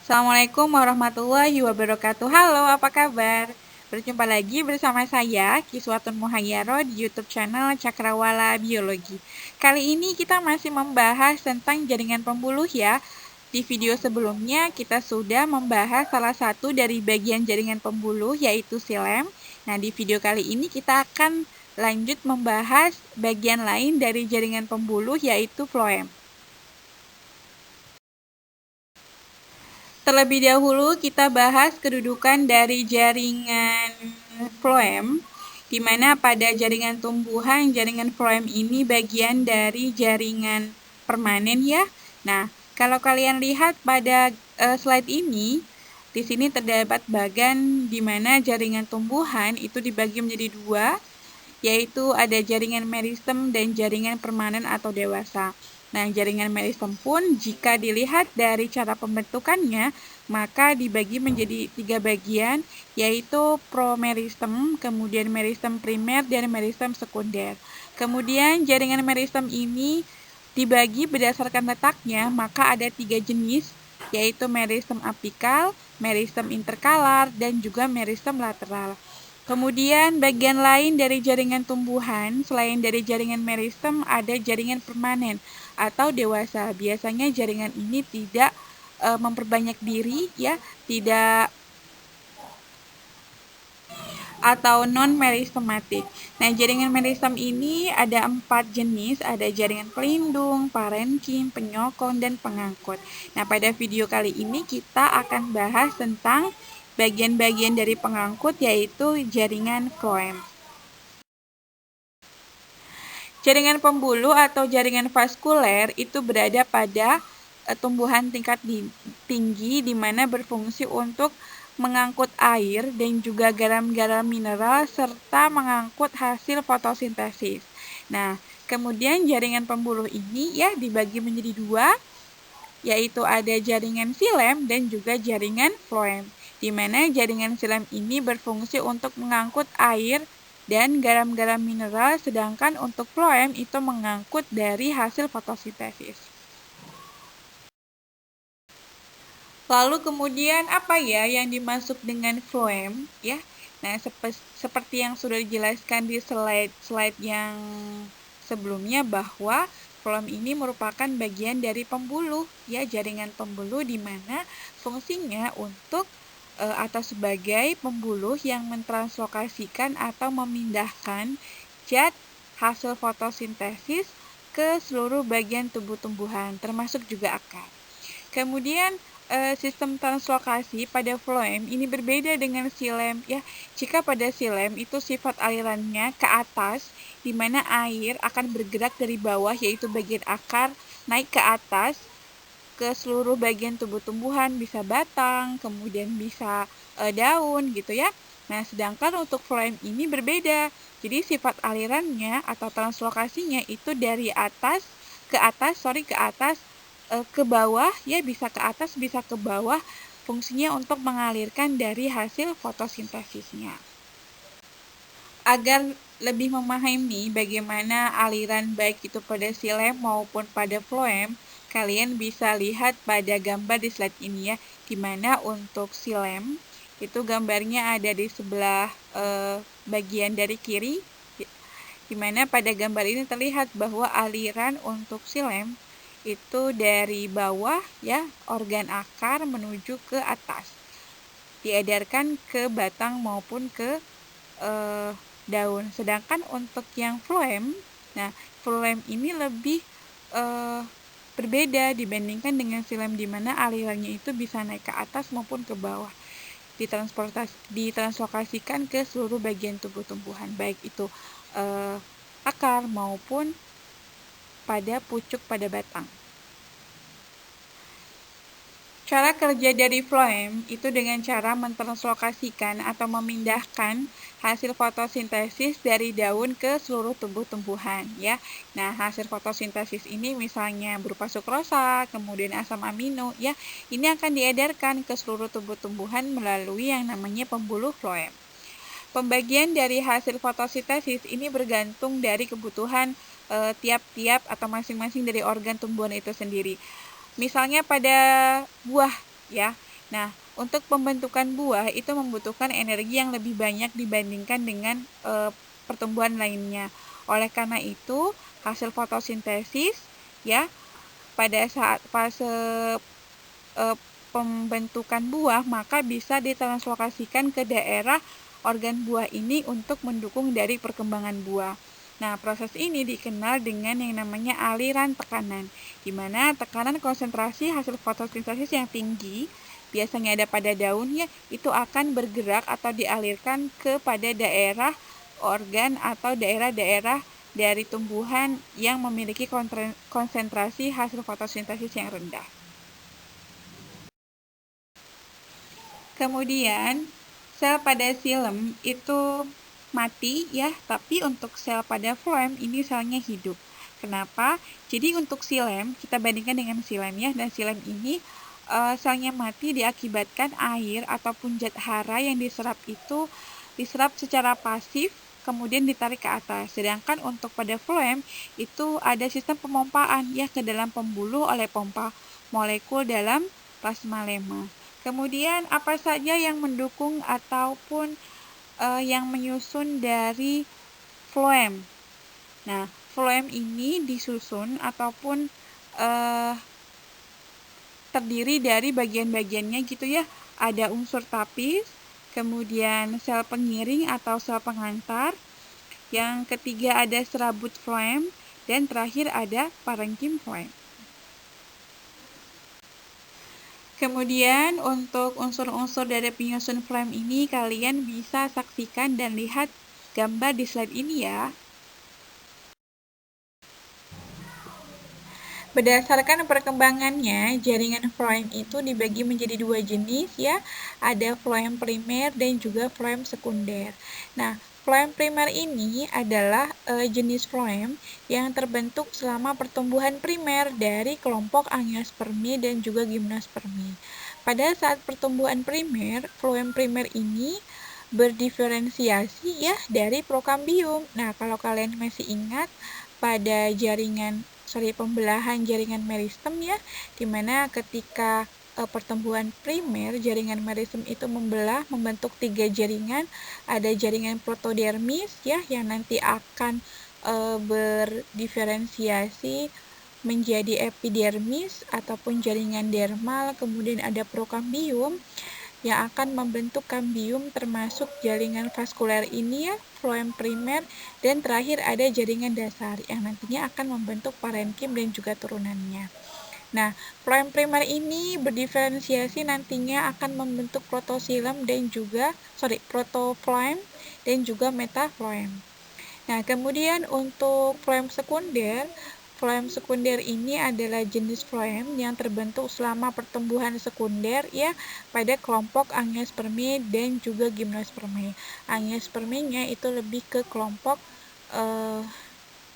Assalamualaikum warahmatullahi wabarakatuh. Halo, apa kabar? Berjumpa lagi bersama saya, Kiswatun Muhayyaro di YouTube channel Cakrawala Biologi. Kali ini kita masih membahas tentang jaringan pembuluh ya. Di video sebelumnya kita sudah membahas salah satu dari bagian jaringan pembuluh yaitu silem. Nah, di video kali ini kita akan lanjut membahas bagian lain dari jaringan pembuluh yaitu floem. Terlebih dahulu kita bahas kedudukan dari jaringan floem, di mana pada jaringan tumbuhan, jaringan floem ini bagian dari jaringan permanen ya. Nah, kalau kalian lihat pada slide ini, di sini terdapat bagan di mana jaringan tumbuhan itu dibagi menjadi dua, yaitu ada jaringan meristem dan jaringan permanen atau dewasa. Nah, jaringan meristem pun jika dilihat dari cara pembentukannya, maka dibagi menjadi 3 bagian, yaitu promeristem, kemudian meristem primer, dan meristem sekunder. Kemudian jaringan meristem ini dibagi berdasarkan letaknya, maka ada 3 jenis, yaitu meristem apikal, meristem interkalar, dan juga meristem lateral. Kemudian bagian lain dari jaringan tumbuhan, selain dari jaringan meristem, ada jaringan permanen atau dewasa. Biasanya jaringan ini tidak memperbanyak diri ya, tidak atau non-meristematik. Nah, jaringan meristem ini ada 4 jenis, ada jaringan pelindung, parenkim, penyokong, dan pengangkut. Nah, pada video kali ini kita akan bahas tentang bagian-bagian dari pengangkut yaitu jaringan floem. Jaringan pembuluh atau jaringan vaskuler itu berada pada tumbuhan tingkat tinggi di mana berfungsi untuk mengangkut air dan juga garam-garam mineral serta mengangkut hasil fotosintesis. Nah, kemudian jaringan pembuluh ini ya dibagi menjadi dua, yaitu ada jaringan silem dan juga jaringan floem, di mana jaringan silem ini berfungsi untuk mengangkut air dan garam-garam mineral, sedangkan untuk floem itu mengangkut dari hasil fotosintesis. Lalu kemudian apa ya yang dimaksud dengan floem ya? Nah, seperti yang sudah dijelaskan di slide yang sebelumnya bahwa floem ini merupakan bagian dari pembuluh ya, jaringan pembuluh di mana fungsinya untuk atau sebagai pembuluh yang mentranslokasikan atau memindahkan zat hasil fotosintesis ke seluruh bagian tubuh tumbuhan, termasuk juga akar. Kemudian sistem translokasi pada floem ini berbeda dengan silem ya. Jika pada silem itu sifat alirannya ke atas, di mana air akan bergerak dari bawah yaitu bagian akar naik ke atas ke seluruh bagian tubuh tumbuhan, bisa batang, kemudian bisa daun gitu ya. Nah, sedangkan untuk floem ini berbeda. Jadi sifat alirannya atau translokasinya itu dari atas ke atas ke bawah ya, bisa ke atas bisa ke bawah, fungsinya untuk mengalirkan dari hasil fotosintesisnya. Agar lebih memahami bagaimana aliran baik itu pada silem maupun pada floem, kalian bisa lihat pada gambar di slide ini ya, dimana untuk silem itu gambarnya ada di sebelah bagian dari kiri, dimana pada gambar ini terlihat bahwa aliran untuk silem itu dari bawah ya, organ akar menuju ke atas, diedarkan ke batang maupun ke daun. Sedangkan untuk yang floem, nah floem ini lebih berbeda dibandingkan dengan silem di mana alirannya itu bisa naik ke atas maupun ke bawah, ditranslokasikan ke seluruh bagian tubuh tumbuhan, baik itu akar maupun pada pucuk pada batang. Cara kerja dari floem itu dengan cara mentranslokasikan atau memindahkan hasil fotosintesis dari daun ke seluruh tubuh tumbuhan ya. Nah, hasil fotosintesis ini misalnya berupa sukrosa, kemudian asam amino ya. Ini akan diedarkan ke seluruh tubuh tumbuhan melalui yang namanya pembuluh floem. Pembagian dari hasil fotosintesis ini bergantung dari kebutuhan tiap-tiap atau masing-masing dari organ tumbuhan itu sendiri. Misalnya pada buah ya, Nah, untuk pembentukan buah itu membutuhkan energi yang lebih banyak dibandingkan dengan pertumbuhan lainnya. Oleh karena itu, hasil fotosintesis ya pada saat fase pembentukan buah maka bisa ditranslokasikan ke daerah organ buah ini untuk mendukung dari perkembangan buah. Nah, proses ini dikenal dengan yang namanya aliran tekanan, di mana tekanan konsentrasi hasil fotosintesis yang tinggi biasanya ada pada daun ya, itu akan bergerak atau dialirkan kepada daerah organ atau daerah-daerah dari tumbuhan yang memiliki konsentrasi hasil fotosintesis yang rendah. Kemudian, sel pada xilem itu mati ya, tapi untuk sel pada floem ini selnya hidup. Kenapa? Jadi untuk xilem, kita bandingkan dengan xilem ya, dan xilem ini selnya mati diakibatkan air ataupun zat hara yang diserap itu diserap secara pasif kemudian ditarik ke atas. Sedangkan untuk pada floem itu ada sistem pemompaan ya ke dalam pembuluh oleh pompa molekul dalam plasmalema. Kemudian apa saja yang mendukung ataupun yang menyusun dari floem? Nah, floem ini disusun ataupun terdiri dari bagian-bagiannya gitu ya. Ada unsur tapis, kemudian sel pengiring atau sel pengantar, yang ketiga ada serabut floem, dan terakhir ada parenkim floem. Kemudian untuk unsur-unsur dari penyusun floem ini kalian bisa saksikan dan lihat gambar di slide ini ya. Berdasarkan perkembangannya, jaringan floem itu dibagi menjadi dua jenis ya. Ada floem primer dan juga floem sekunder. Nah, floem primer ini adalah jenis floem yang terbentuk selama pertumbuhan primer dari kelompok angiospermi dan juga gimnospermi. Pada saat pertumbuhan primer, floem primer ini berdiferensiasi ya dari prokambium. Nah, kalau kalian masih ingat pada pembelahan jaringan meristem ya, dimana ketika pertumbuhan primer jaringan meristem itu membentuk 3 jaringan. Ada jaringan protodermis ya yang nanti akan berdiferensiasi menjadi epidermis ataupun jaringan dermal. Kemudian ada prokambium yang akan membentuk kambium termasuk jaringan vaskuler ini ya, floem primer, dan terakhir ada jaringan dasar yang nantinya akan membentuk parenkim dan juga turunannya. Nah, floem primer ini berdiferensiasi nantinya akan membentuk protofloem dan juga metafloem. Nah, kemudian untuk floem sekunder ini adalah jenis floem yang terbentuk selama pertumbuhan sekunder ya pada kelompok angiospermi dan juga gimnospermi. Angiosperminya itu lebih ke kelompok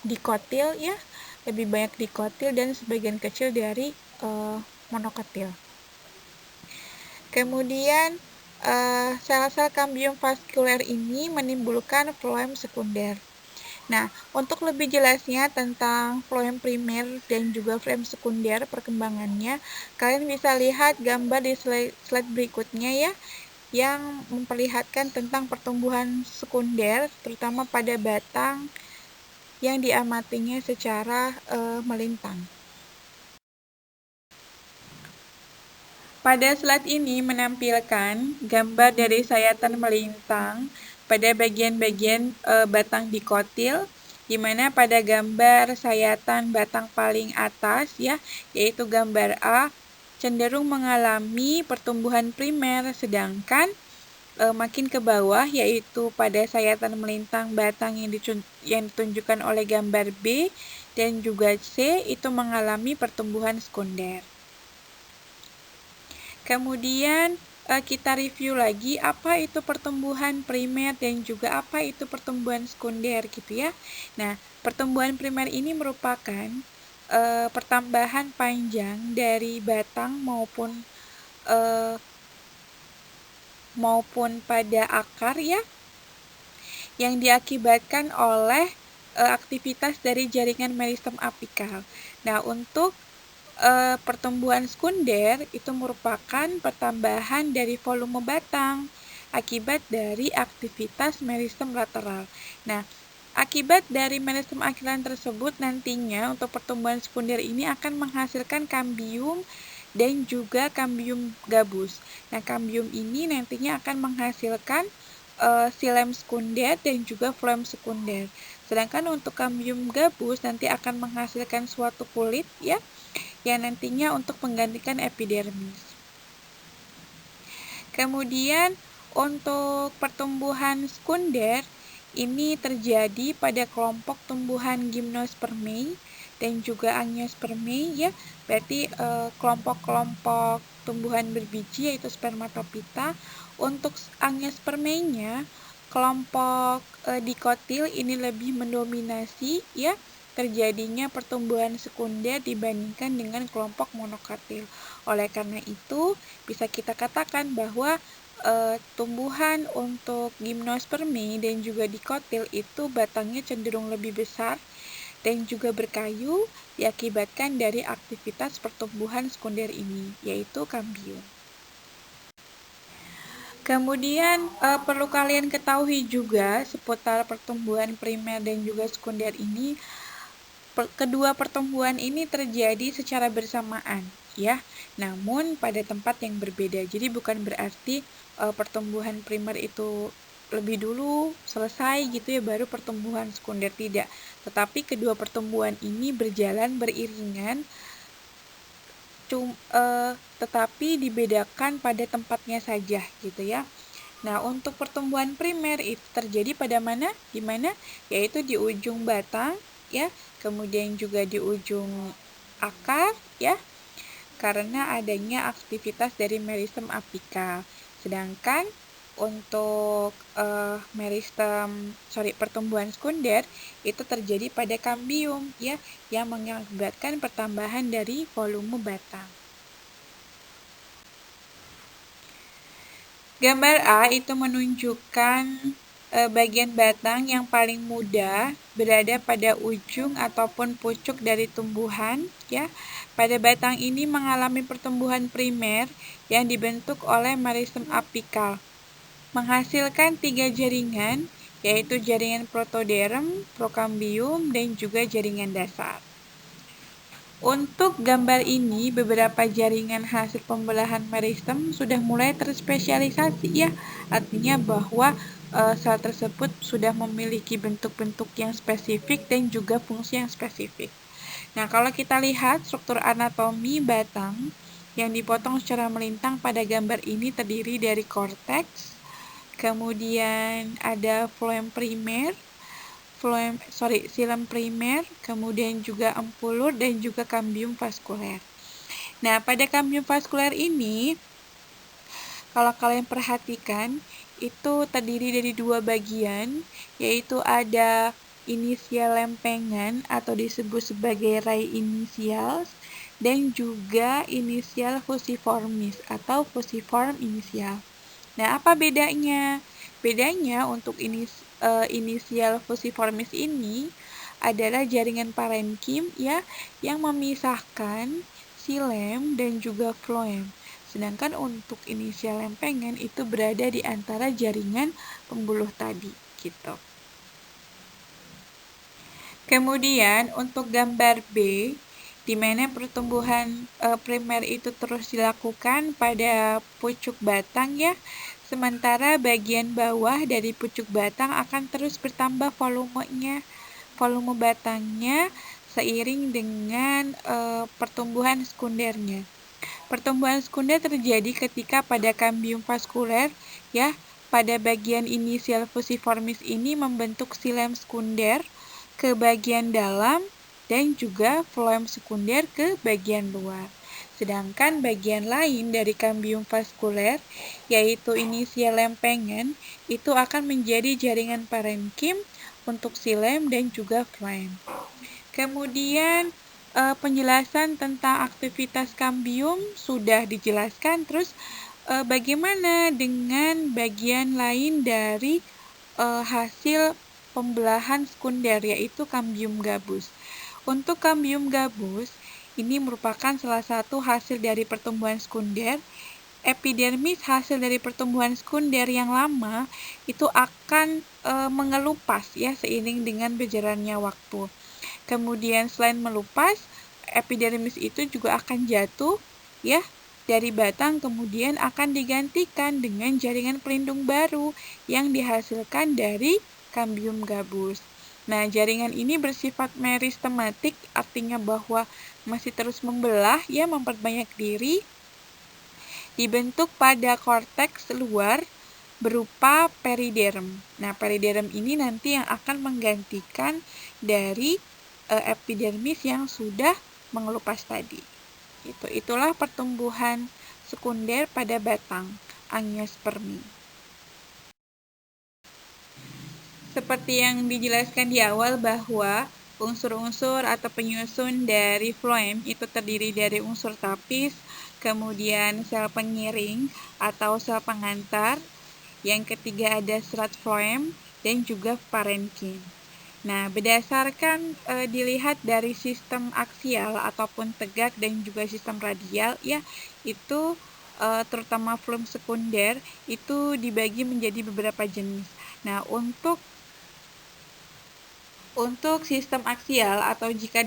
dikotil ya, lebih banyak dikotil dan sebagian kecil dari monokotil. Kemudian sel-sel kambium vaskuler ini menimbulkan floem sekunder. Nah, untuk lebih jelasnya tentang floem primer dan juga floem sekunder perkembangannya, kalian bisa lihat gambar di slide berikutnya ya, yang memperlihatkan tentang pertumbuhan sekunder, terutama pada batang yang diamatinya secara melintang. Pada slide ini menampilkan gambar dari sayatan melintang pada bagian-bagian batang dikotil, di mana pada gambar sayatan batang paling atas ya, yaitu gambar A, cenderung mengalami pertumbuhan primer, sedangkan makin ke bawah yaitu pada sayatan melintang batang yang ditunjukkan oleh gambar B dan juga C itu mengalami pertumbuhan sekunder. Kemudian kita review lagi apa itu pertumbuhan primer dan juga apa itu pertumbuhan sekunder gitu ya. Nah, pertumbuhan primer ini merupakan pertambahan panjang dari batang maupun pada akar ya, yang diakibatkan oleh aktivitas dari jaringan meristem apikal. Nah, untuk pertumbuhan sekunder itu merupakan pertambahan dari volume batang akibat dari aktivitas meristem lateral. Nah, akibat dari meristem axial tersebut nantinya untuk pertumbuhan sekunder ini akan menghasilkan kambium dan juga kambium gabus. Nah, kambium ini nantinya akan menghasilkan xilem sekunder dan juga floem sekunder. Sedangkan untuk kambium gabus nanti akan menghasilkan suatu kulit ya yang nantinya untuk menggantikan epidermis. Kemudian untuk pertumbuhan sekunder ini terjadi pada kelompok tumbuhan Gymnospermae dan juga Angiospermae ya. Berarti kelompok-kelompok tumbuhan berbiji yaitu spermatopita. Untuk Angiospermae-nya kelompok dikotil ini lebih mendominasi ya terjadinya pertumbuhan sekunder dibandingkan dengan kelompok monokotil. Oleh karena itu, bisa kita katakan bahwa tumbuhan untuk Gymnospermae dan juga dikotil itu batangnya cenderung lebih besar dan juga berkayu diakibatkan dari aktivitas pertumbuhan sekunder ini, yaitu kambium. Kemudian perlu kalian ketahui juga seputar pertumbuhan primer dan juga sekunder ini. Kedua pertumbuhan ini terjadi secara bersamaan ya, namun pada tempat yang berbeda. Jadi bukan berarti pertumbuhan primer itu lebih dulu selesai gitu ya baru pertumbuhan sekunder, tidak. Tetapi kedua pertumbuhan ini berjalan beriringan tetapi dibedakan pada tempatnya saja gitu ya. Nah, untuk pertumbuhan primer itu terjadi pada mana? Di mana? Yaitu di ujung batang ya, kemudian juga di ujung akar ya, karena adanya aktivitas dari meristem apikal. Sedangkan untuk pertumbuhan sekunder itu terjadi pada kambium ya, yang mengakibatkan pertambahan dari volume batang. Gambar A itu menunjukkan bagian batang yang paling muda berada pada ujung ataupun pucuk dari tumbuhan ya. Pada batang ini mengalami pertumbuhan primer yang dibentuk oleh meristem apikal, menghasilkan 3 jaringan, yaitu jaringan protoderm, prokambium, dan juga jaringan dasar. Untuk gambar ini, beberapa jaringan hasil pembelahan meristem sudah mulai terspesialisasi ya, artinya bahwa sel tersebut sudah memiliki bentuk-bentuk yang spesifik dan juga fungsi yang spesifik. Nah, kalau kita lihat struktur anatomi batang yang dipotong secara melintang pada gambar ini terdiri dari korteks, kemudian ada xilem primer, kemudian juga ampulur dan juga kambium vaskuler. Nah, pada kambium vaskuler ini, kalau kalian perhatikan, itu terdiri dari 2 bagian, yaitu ada inisial lempengan atau disebut sebagai ray initials, dan juga inisial fusiformis atau fusiform inisial. Nah, apa bedanya? Bedanya untuk inisial fusiformis ini adalah jaringan parenkim ya yang memisahkan xilem dan juga floem. Sedangkan untuk inisial lempengan itu berada di antara jaringan pembuluh tadi gitu. Kemudian untuk gambar B, di mana pertumbuhan primer itu terus dilakukan pada pucuk batang ya, sementara bagian bawah dari pucuk batang akan terus bertambah volume batangnya seiring dengan pertumbuhan sekundernya. Pertumbuhan sekunder terjadi ketika pada kambium vaskuler ya, pada bagian inisial fusiformis ini membentuk xilem sekunder ke bagian dalam dan juga floem sekunder ke bagian luar. Sedangkan bagian lain dari kambium vaskuler, yaitu inisial lempengan, itu akan menjadi jaringan parenkim untuk xilem dan juga floem. Kemudian penjelasan tentang aktivitas kambium sudah dijelaskan. Terus bagaimana dengan bagian lain dari hasil pembelahan sekunder, yaitu kambium gabus. Untuk kambium gabus ini merupakan salah satu hasil dari pertumbuhan sekunder. Epidermis hasil dari pertumbuhan sekunder yang lama itu akan mengelupas ya seiring dengan berjalannya waktu. Kemudian selain melupas, epidermis itu juga akan jatuh ya dari batang, kemudian akan digantikan dengan jaringan pelindung baru yang dihasilkan dari kambium gabus. Nah, jaringan ini bersifat meristematik, artinya bahwa masih terus membelah ya, memperbanyak diri, dibentuk pada korteks luar berupa periderm. Nah, periderm ini nanti yang akan menggantikan dari epidermis yang sudah mengelupas tadi. Itulah pertumbuhan sekunder pada batang angiospermi. Seperti yang dijelaskan di awal bahwa unsur-unsur atau penyusun dari floem itu terdiri dari unsur tapis, kemudian sel pengiring atau sel pengantar, yang ketiga ada serat floem dan juga parenkim. Nah, berdasarkan dilihat dari sistem aksial ataupun tegak dan juga sistem radial ya, itu terutama floem sekunder itu dibagi menjadi beberapa jenis. Nah, untuk sistem aksial atau jika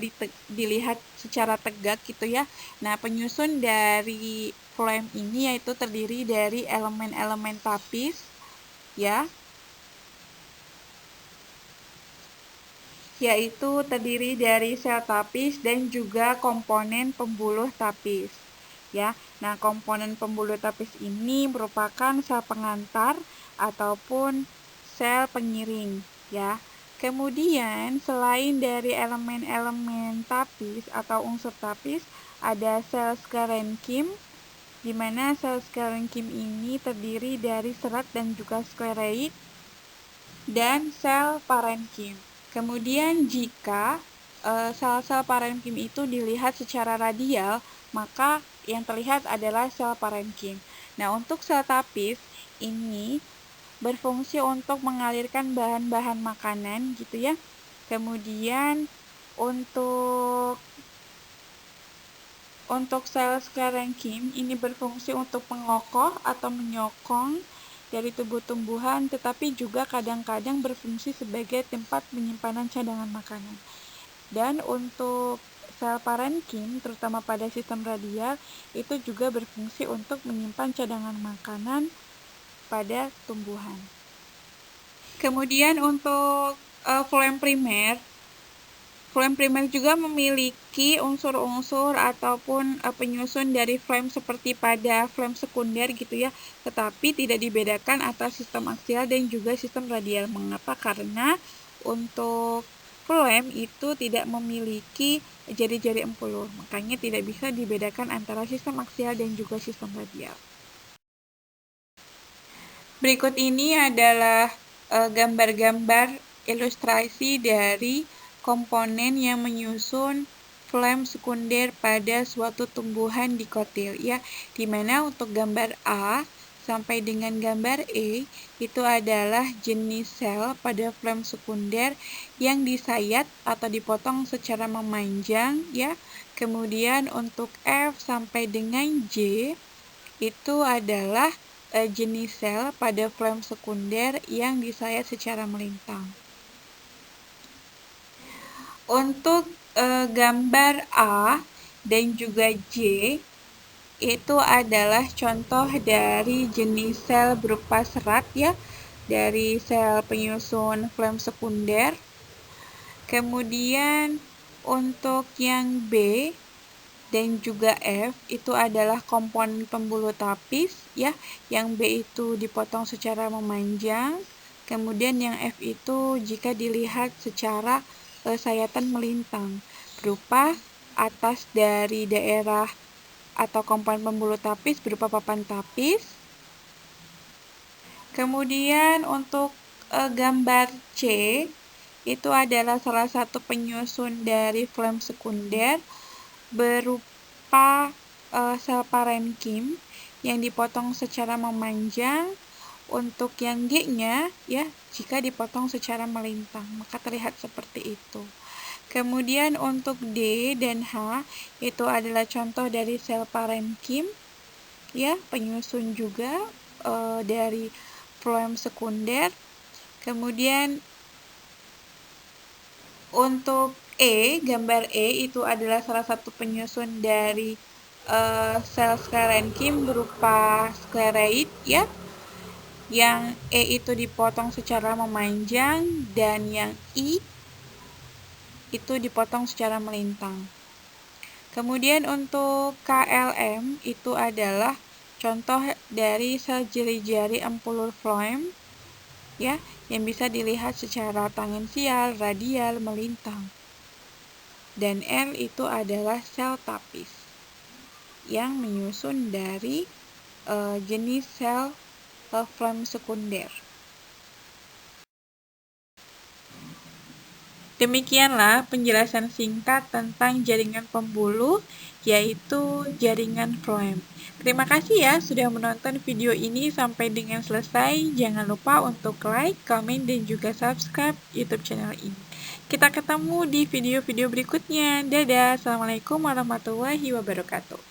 dilihat secara tegak gitu ya. Nah, penyusun dari floem ini yaitu terdiri dari elemen-elemen tapis ya. Yaitu terdiri dari sel tapis dan juga komponen pembuluh tapis. Ya. Nah, komponen pembuluh tapis ini merupakan sel pengantar ataupun sel pengiring ya. Kemudian, selain dari elemen-elemen tapis atau unsur tapis, ada sel sklerenkim, di mana sel sklerenkim ini terdiri dari serat dan juga skleroid, dan sel parenkim. Kemudian, jika sel-sel parenkim itu dilihat secara radial, maka yang terlihat adalah sel parenkim. Nah, untuk sel tapis ini berfungsi untuk mengalirkan bahan-bahan makanan gitu ya. Kemudian untuk sel sklerenkim ini berfungsi untuk mengokoh atau menyokong dari tubuh tumbuhan, tetapi juga kadang-kadang berfungsi sebagai tempat penyimpanan cadangan makanan. Dan untuk sel parenkim, terutama pada sistem radial, itu juga berfungsi untuk menyimpan cadangan makanan pada tumbuhan. Kemudian untuk floem primer juga memiliki unsur-unsur ataupun penyusun dari floem seperti pada floem sekunder gitu ya, tetapi tidak dibedakan antara sistem aksial dan juga sistem radial. Mengapa? Karena untuk floem itu tidak memiliki jari-jari empulur, makanya tidak bisa dibedakan antara sistem aksial dan juga sistem radial. Berikut ini adalah gambar-gambar ilustrasi dari komponen yang menyusun floem sekunder pada suatu tumbuhan dikotil ya, dimana untuk gambar A sampai dengan gambar E itu adalah jenis sel pada floem sekunder yang disayat atau dipotong secara memanjang ya. Kemudian untuk F sampai dengan J itu adalah jenis sel pada floem sekunder yang disayat secara melintang. Untuk gambar A dan juga J itu adalah contoh dari jenis sel berupa serat ya, dari sel penyusun floem sekunder. Kemudian untuk yang B dan juga F itu adalah komponen pembuluh tapis ya, yang B itu dipotong secara memanjang, kemudian yang F itu jika dilihat secara sayatan melintang berupa atas dari daerah atau komponen pembuluh tapis berupa papan tapis. Kemudian untuk gambar C itu adalah salah satu penyusun dari floem sekunder berupa sel parenkim yang dipotong secara memanjang. Untuk yang G-nya ya, jika dipotong secara melintang, maka terlihat seperti itu. Kemudian untuk D dan H itu adalah contoh dari sel parenkim, ya, penyusun juga dari floem sekunder. Kemudian untuk E, gambar E itu adalah salah satu penyusun dari sel sklerenkim berupa sklereid, ya. Yang E itu dipotong secara memanjang dan yang I itu dipotong secara melintang. Kemudian untuk KLM itu adalah contoh dari sel jari-jari empulur floem, ya, yang bisa dilihat secara tangensial, radial, melintang. Dan R itu adalah sel tapis yang menyusun dari jenis sel floem sekunder. Demikianlah penjelasan singkat tentang jaringan pembuluh, yaitu jaringan floem. Terima kasih ya sudah menonton video ini sampai dengan selesai. Jangan lupa untuk like, komen, dan juga subscribe YouTube channel ini. Kita ketemu di video-video berikutnya. Dadah, Assalamualaikum warahmatullahi wabarakatuh.